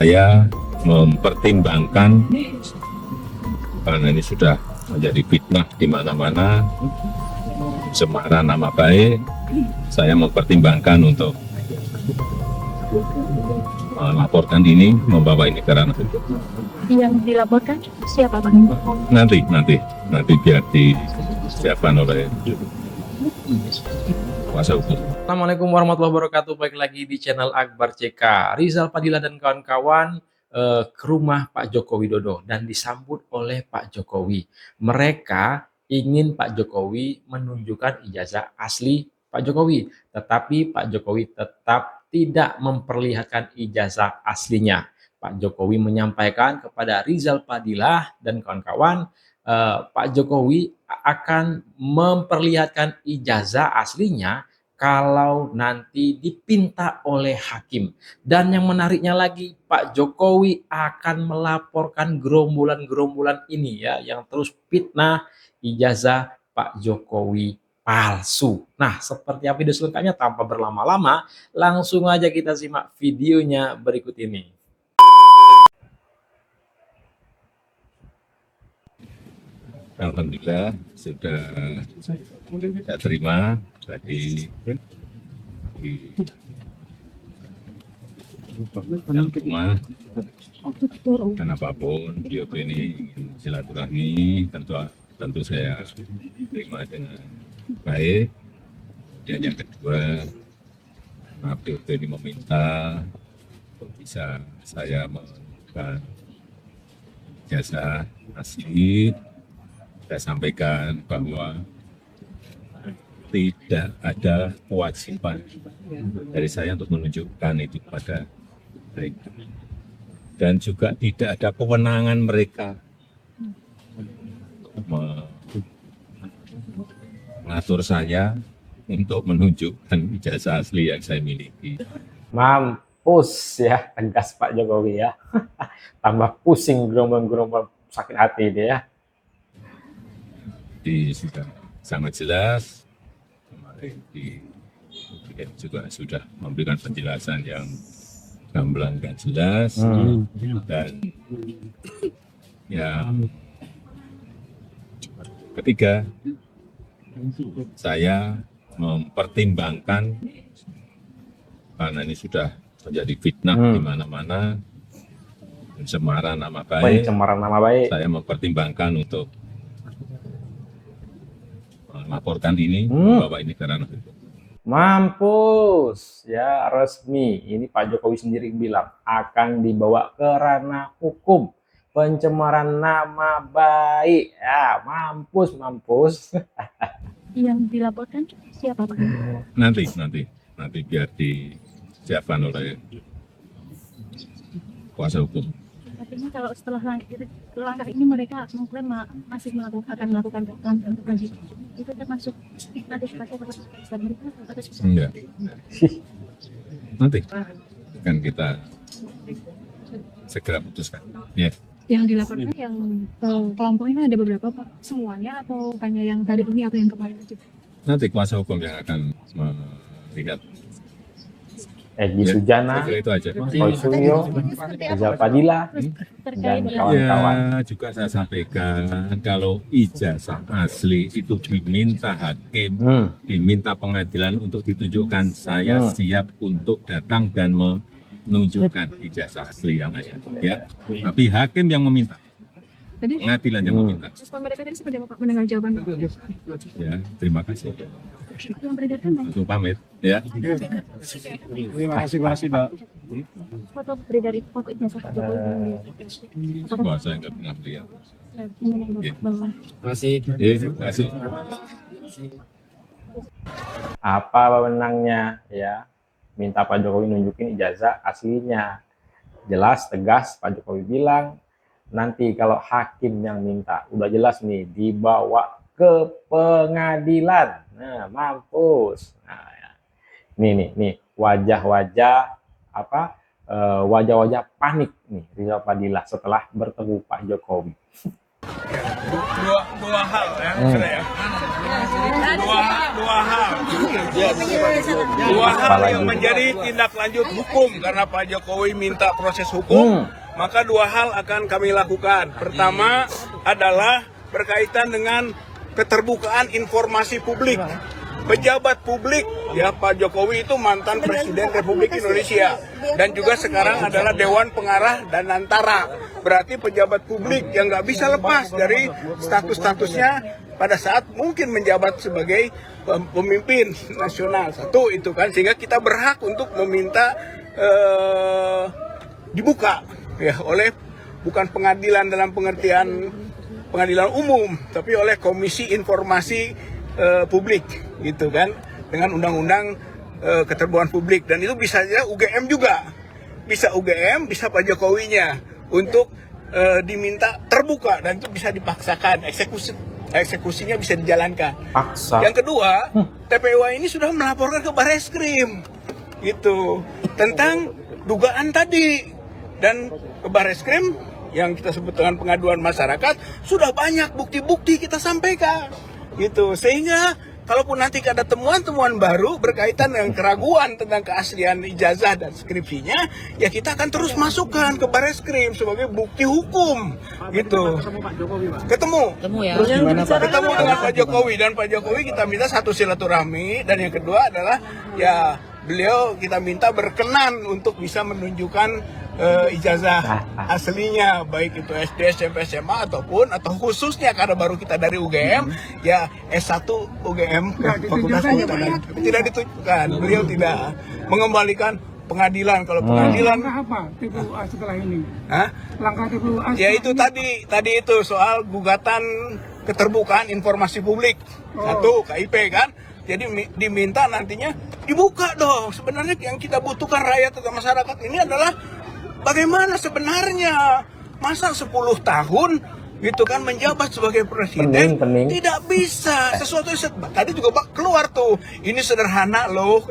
Saya mempertimbangkan karena ini sudah menjadi fitnah di mana-mana, cemaran nama baik. Saya mempertimbangkan untuk melaporkan ini, membawa ini ke ranah hukum. Yang dilaporkan siapa, Pak? Nanti biar disiapkan oleh kuasa hukum. Assalamualaikum warahmatullahi wabarakatuh. Baik lagi di channel Akbar CK. Rizal Padilla dan kawan-kawan ke rumah Pak Joko Widodo dan disambut oleh Pak Jokowi. Mereka ingin Pak Jokowi menunjukkan ijazah asli Pak Jokowi, tetapi Pak Jokowi tetap tidak memperlihatkan ijazah aslinya. Pak Jokowi menyampaikan kepada Rizal Padilla dan kawan-kawan, Pak Jokowi akan memperlihatkan ijazah aslinya kalau nanti dipinta oleh hakim. Dan yang menariknya lagi, Pak Jokowi akan melaporkan gerombolan-gerombolan ini ya yang terus fitnah ijazah Pak Jokowi palsu. Nah, seperti apa video selengkapnya tanpa berlama-lama, langsung aja kita simak videonya berikut ini. Alhamdulillah sudah saya terima tadi di rumah, dan apapun beliau ini ingin silaturahmi, tentu saya terima dengan baik. Dan yang kedua, beliau ini meminta bisa saya menunjukkan jasa asli. Saya sampaikan bahwa tidak ada kewajiban dari saya untuk menunjukkan itu kepada mereka, dan juga tidak ada kewenangan mereka mengatur saya untuk menunjukkan ijazah asli yang saya miliki. Mampus ya, tegas Pak Jokowi ya. Tambah pusing gerombol-gerombol sakit hati dia ya. Sudah sangat jelas, kemarin juga sudah memberikan penjelasan yang gamblang dan jelas. Dan yang ketiga, saya mempertimbangkan karena ini sudah menjadi fitnah di mana-mana, pencemaran nama baik. Saya mempertimbangkan untuk melaporkan ini, membawa ini ke ranah hukum. Mampus ya, resmi ini Pak Jokowi sendiri bilang akan dibawa ke ranah hukum, pencemaran nama baik ya. Mampus. Yang dilaporkan siapa, Pak? Nanti biar disiapkan oleh kuasa hukum. Artinya kalau setelah langkah ini mereka mengklaim masih akan melakukan langkah untuk lanjut, itu termasuk antisipasi atau mereka atau enggak, nanti kan kita segera putuskan ya. Yang dilaporkan yang kelompok ini ada beberapa, Pak? Semuanya atau hanya yang hari ini atau yang kemarin aja? Nanti kuasa hukum yang akan melihat. Egy Sujana, Itu aja. Roy Suryo, Rizal Padilla, dan kawan-kawan. Ya, juga saya sampaikan kalau ijazah asli itu diminta hakim, diminta pengadilan untuk ditunjukkan, saya siap untuk datang dan menunjukkan ijazah asli yang ada. Ya, tapi hakim yang meminta, pengadilan yang meminta. Respon mereka tadi seperti apa, Pak, mendengar jawaban Pak? Ya, terima kasih. Yang beredar kan Untuk pamit, ya. Terima kasih Pak. foto beredar itu foto ijazah Pak Jokowi. Wah, saya nggak pernah lihat. Terima kasih. Apa wewenangnya ya? Minta Pak Jokowi nunjukin ijazah aslinya. Jelas, tegas Pak Jokowi bilang nanti kalau hakim yang minta, udah jelas nih, dibawa ke pengadilan. Nah, mampus. Nah, ya. Nih wajah-wajah wajah-wajah panik nih Rizal Padilla setelah bertemu Pak Jokowi. Dua hal ya, sudah ya. Dua hal yang menjadi tindak lanjut hukum karena Pak Jokowi minta proses hukum, maka dua hal akan kami lakukan. Pertama adalah berkaitan dengan keterbukaan informasi publik. Pejabat publik, ya Pak Jokowi itu mantan Presiden Republik Indonesia dan juga sekarang adalah Dewan Pengarah dan Antara. Berarti pejabat publik yang nggak bisa lepas dari status-statusnya pada saat mungkin menjabat sebagai pemimpin nasional. Satu itu kan, sehingga kita berhak untuk meminta dibuka ya oleh bukan pengadilan dalam pengertian pengadilan umum, tapi oleh Komisi Informasi Publik gitu kan, dengan undang-undang keterbukaan publik. Dan itu bisa saja UGM juga, bisa UGM, bisa Pak Jokowinya untuk diminta terbuka dan itu bisa dipaksakan, eksekusinya bisa dijalankan. Paksa. Yang kedua, TPWA ini sudah melaporkan ke Barreskrim gitu tentang dugaan tadi, dan ke Barreskrim yang kita sebut dengan pengaduan masyarakat sudah banyak bukti-bukti kita sampaikan gitu, sehingga kalaupun nanti ada temuan-temuan baru berkaitan dengan keraguan tentang keaslian ijazah dan skripsinya, ya kita akan terus masukkan ke Barreskrim sebagai bukti hukum gitu. Ketemu Ya. terus gimana Pak? Ketemu dengan Pak Jokowi, dan Pak Jokowi kita minta satu silaturahmi, dan yang kedua adalah ya beliau kita minta berkenan untuk bisa menunjukkan ijazah aslinya, baik itu SD, SMP, SMA atau khususnya karena baru kita dari UGM, ya S1 UGM Fakultas Kehutanan tidak ditunjukkan. Beliau tidak mengembalikan pengadilan. Kalau pengadilan apa TPUA setelah ini? Hah? Langkah TPUA Ya itu tadi itu soal gugatan keterbukaan informasi publik. Satu KIP kan. Jadi diminta nantinya dibuka dong. Sebenarnya yang kita butuhkan rakyat atau masyarakat ini adalah bagaimana sebenarnya, masa 10 tahun gitu kan menjabat sebagai presiden tidak bisa sesuatu. Tadi juga Pak keluar tuh, ini sederhana loh.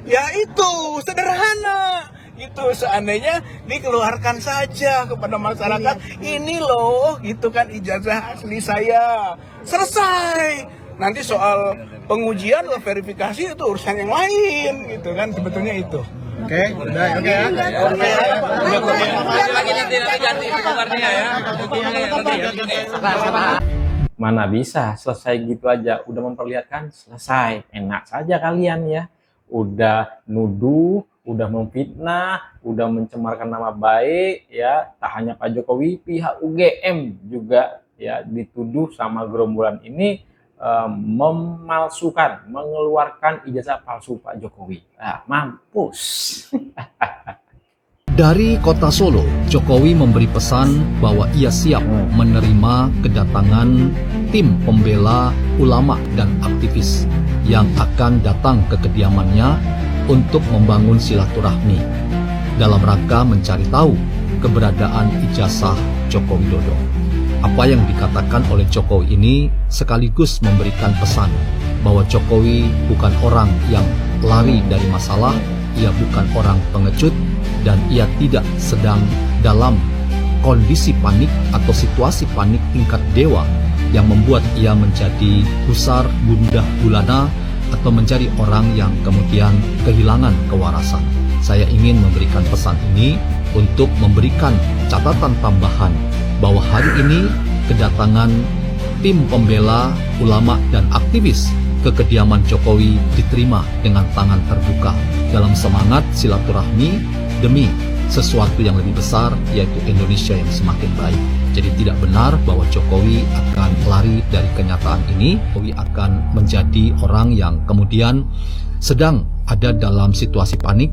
Ya itu sederhana. Itu seandainya dikeluarkan saja kepada masyarakat, ini loh gitu kan ijazah asli saya. Selesai. Nanti soal pengujian atau verifikasi itu urusan yang lain gitu kan, sebetulnya itu. Oke ya. Lagi nanti ganti penggemarnya ya. Mana bisa selesai gitu aja, udah memperlihatkan selesai, enak saja kalian ya. Udah nuduh, udah memfitnah, udah mencemarkan nama baik ya. Tak hanya Pak Jokowi, pihak UGM juga ya dituduh sama gerombolan ini memalsukan, mengeluarkan ijazah palsu Pak Jokowi. Mampus. Dari kota Solo, Jokowi memberi pesan bahwa ia siap menerima kedatangan tim pembela ulama dan aktivis yang akan datang ke kediamannya untuk membangun silaturahmi dalam rangka mencari tahu keberadaan ijazah Joko Widodo. Apa yang dikatakan oleh Jokowi ini sekaligus memberikan pesan bahwa Jokowi bukan orang yang lari dari masalah, ia bukan orang pengecut, dan ia tidak sedang dalam kondisi panik atau situasi panik tingkat dewa yang membuat ia menjadi gusar, gundah gulana, atau menjadi orang yang kemudian kehilangan kewarasan. Saya ingin memberikan pesan ini untuk memberikan catatan tambahan bahwa hari ini kedatangan tim pembela ulama dan aktivis ke kediaman Jokowi diterima dengan tangan terbuka dalam semangat silaturahmi demi sesuatu yang lebih besar, yaitu Indonesia yang semakin baik. Jadi tidak benar bahwa Jokowi akan lari dari kenyataan ini. Jokowi akan menjadi orang yang kemudian sedang ada dalam situasi panik.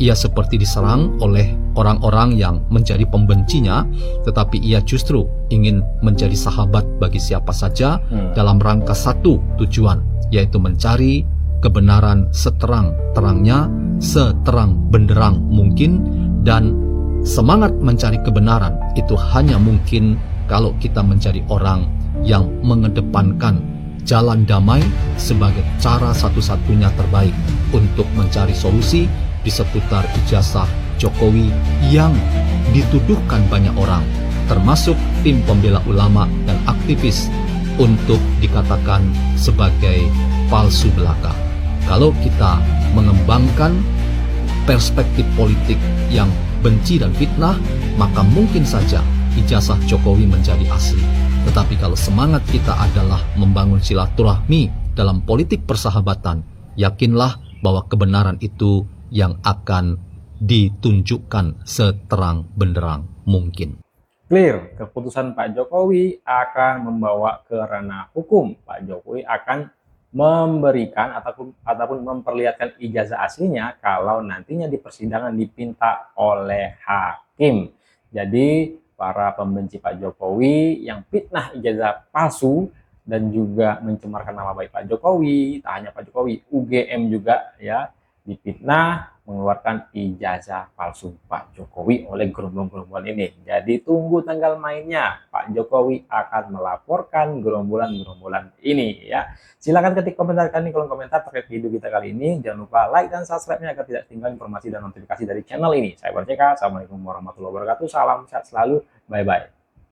Ia seperti diserang oleh orang-orang yang menjadi pembencinya, tetapi ia justru ingin menjadi sahabat bagi siapa saja dalam rangka satu tujuan, yaitu mencari kebenaran seterang-terangnya, seterang benderang mungkin, dan semangat mencari kebenaran itu hanya mungkin kalau kita menjadi orang yang mengedepankan jalan damai sebagai cara satu-satunya terbaik untuk mencari solusi di seputar ijazah Jokowi yang dituduhkan banyak orang termasuk tim pembela ulama dan aktivis, untuk dikatakan sebagai palsu belaka. Kalau kita mengembangkan perspektif politik yang benci dan fitnah, maka mungkin saja ijazah Jokowi menjadi asli. Tetapi kalau semangat kita adalah membangun silaturahmi dalam politik persahabatan, yakinlah bahwa kebenaran itu yang akan ditunjukkan seterang benderang mungkin. Clear, keputusan Pak Jokowi akan membawa ke ranah hukum. Pak Jokowi akan memberikan ataupun memperlihatkan ijazah aslinya kalau nantinya di persidangan dipinta oleh hakim. Jadi para pembenci Pak Jokowi yang fitnah ijazah palsu dan juga mencemarkan nama baik Pak Jokowi, tak hanya Pak Jokowi, UGM juga ya difitnah mengeluarkan ijazah palsu Pak Jokowi oleh gerombolan ini. Jadi tunggu tanggal mainnya. Pak Jokowi akan melaporkan gerombolan ini ya. Silakan ketik komentar kalian di kolom komentar terkait video kita kali ini. Jangan lupa like dan subscribe-nya agar tidak ketinggalan informasi dan notifikasi dari channel ini. Saya Akbar CK. Assalamualaikum warahmatullahi wabarakatuh. Salam sehat selalu. Bye bye.